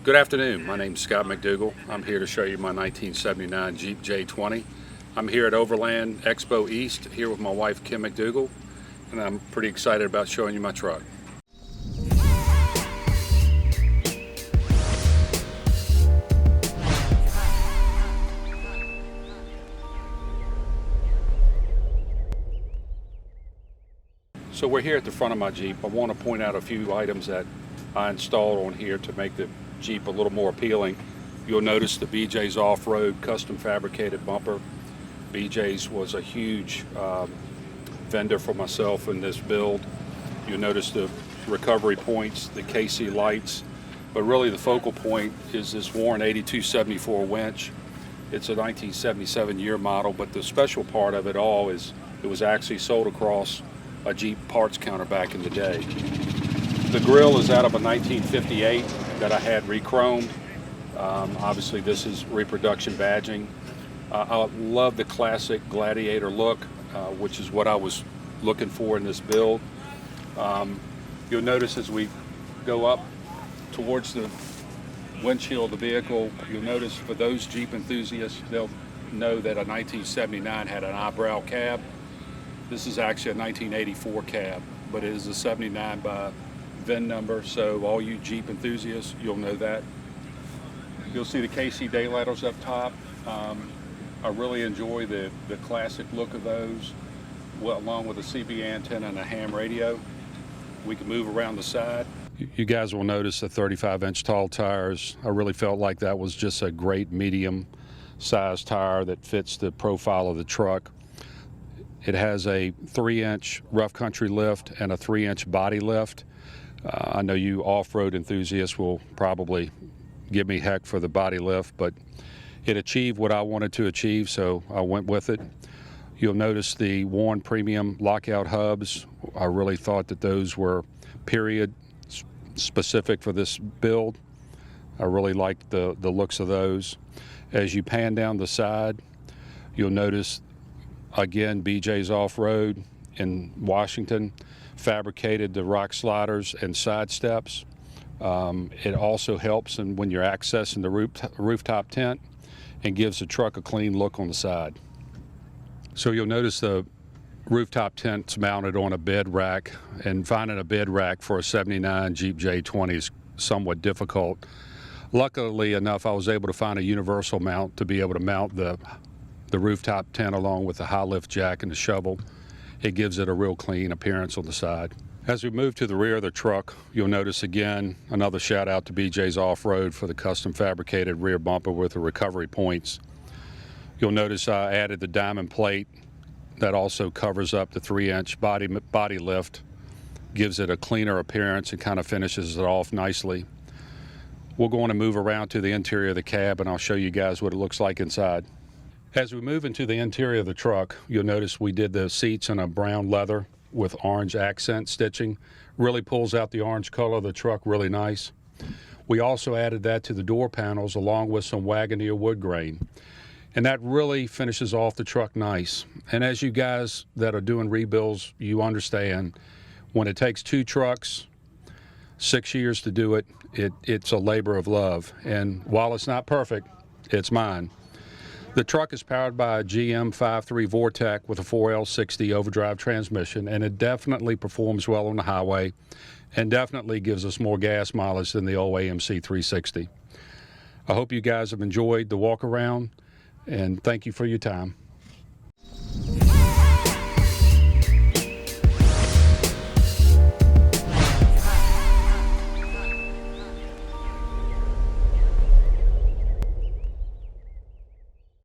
Good afternoon, my name's Scott McDougall. I'm here to show you my 1979 Jeep J20. I'm here at Overland Expo East, here with my wife Kim McDougall, and I'm pretty excited about showing you my truck. So we're here at the front of my Jeep. I want to point out a few items that I installed on here to make the Jeep a little more appealing. You'll notice the BJ's off-road custom fabricated bumper. BJ's was a huge vendor for myself in this build. You'll notice the recovery points, the KC lights, but really the focal point is this Warren 8274 winch. It's a 1977 year model, but the special part of it all is it was actually sold across a Jeep parts counter back in the day. The grill is out of a 1958 that I had re-chromed. Obviously this is reproduction badging. I love the classic Gladiator look, which is what I was looking for in this build. You'll notice as we go up towards the windshield of the vehicle, you'll notice for those Jeep enthusiasts, they'll know that a 1979 had an eyebrow cab. This is actually a 1984 cab, but it is a 79 by VIN number, so all you Jeep enthusiasts, you'll know that. You'll see the KC daylighters up top. I really enjoy the classic look of those, along with a CB antenna and a ham radio. We can move around the side. You guys will notice the 35-inch tall tires. I really felt like that was just a great medium-sized tire that fits the profile of the truck. It has a 3-inch rough country lift and a 3-inch body lift. I know you off-road enthusiasts will probably give me heck for the body lift, but it achieved what I wanted to achieve, so I went with it. You'll notice the Warren Premium lockout hubs. I really thought that those were period specific for this build. I really liked the looks of those. As you pan down the side, you'll notice again BJ's Off-Road in Washington fabricated the rock sliders and side steps. It also helps when you're accessing the rooftop tent and gives the truck a clean look on the side. So you'll notice the rooftop tent's mounted on a bed rack, and finding a bed rack for a 79 Jeep J20 is somewhat difficult. Luckily enough, I was able to find a universal mount to be able to mount the rooftop tent along with the high lift jack and the shovel. It gives it a real clean appearance on the side. As we move to the rear of the truck, you'll notice again another shout out to BJ's Off-Road for the custom fabricated rear bumper with the recovery points. You'll notice I added the diamond plate that also covers up the 3-inch body lift, gives it a cleaner appearance and kind of finishes it off nicely. We're going to move around to the interior of the cab and I'll show you guys what it looks like inside. As we move into the interior of the truck, you'll notice we did the seats in a brown leather with orange accent stitching. Really pulls out the orange color of the truck really nice. We also added that to the door panels along with some Wagoneer wood grain. And that really finishes off the truck nice. And as you guys that are doing rebuilds, you understand when it takes 2 trucks, 6 years to do it, it's a labor of love. And while it's not perfect, it's mine. The truck is powered by a GM 5.3 Vortec with a 4L60 overdrive transmission, and it definitely performs well on the highway and definitely gives us more gas mileage than the old AMC 360. I hope you guys have enjoyed the walk around, and thank you for your time.